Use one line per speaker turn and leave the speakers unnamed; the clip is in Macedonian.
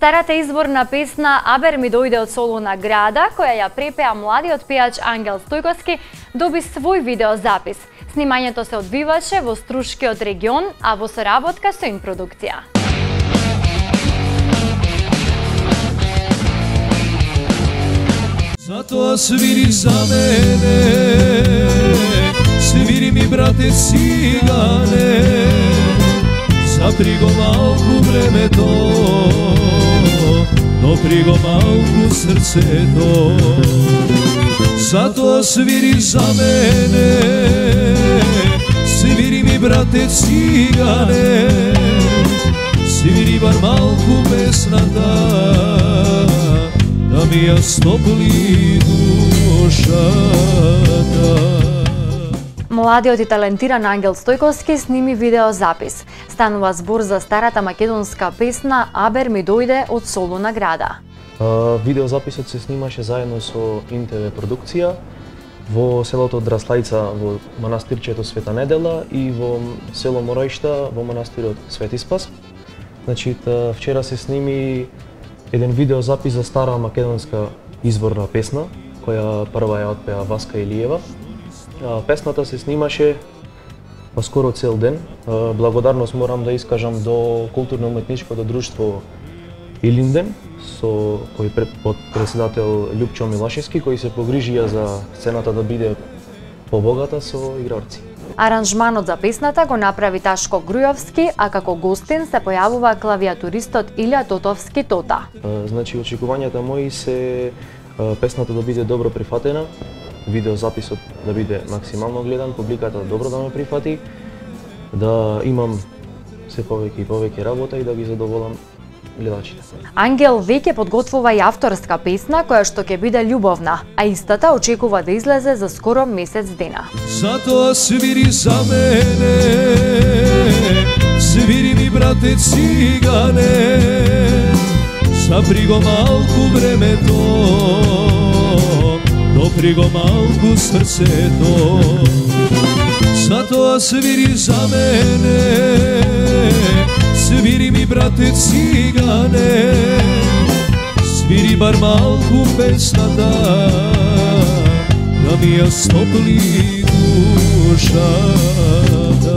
Старата изборна песна "Абер ми дојде" од Солуна града, која ја препеа младиот пејач Ангел Стојковски, доби свој видеозапис. Снимањето се одвиваше во Струшкиот регион, а во соработка со Инпродукција.
Затоа свири за мене, свири ми брате цигане, запри го малку времето, допри го малку срцето. Затоа свири за мене, свири ми брате цигане, свири бар малку песната, да ми ја стопли душата.
Младиот и талентиран Ангел Стојковски сними видеозапис. Станува збор за старата македонска песна "Абер ми дојде" од Солуна града.
Видеозаписот се снимаше заедно со ИНТВ продукција во селото Драслајца во манастирчето Света Недела и во село Морајшта во манастирот Свети Спас. Значи, вчера се сними еден видеозапис за стара македонска изворна песна, која прва ја отпеа Васка Илиева. Песната се снимаше па скоро цел ден. Благодарност морам да искажам до културно-уметничкото друштво Илинден, со кој под председател Љупчо Милашевски, кои се погрижија за сцената да биде побогата со играрци.
Аранжманот за песната го направи Ташко Грујовски, а како гостин се појавува клавиатуристот Илја Тотовски Тота.
Значи, очекувањата мои се песната да биде добро прифатена, видеозаписот да биде максимално гледан, публиката добро да ме прифати, да имам се повеќе и повеќе работа и да ги задоволам гледачите.
Ангел веќе подготвува и авторска песна која што ќе биде љубовна, а истата очекува да излезе за скоро месец дена.
Затоа свири за мене, свири ми брате цигане, запри го малку времето, допри го малку срцето. Затоа свири за мене, свири ми брате цигане, свири бар малку песната, да ми ја стопли душата.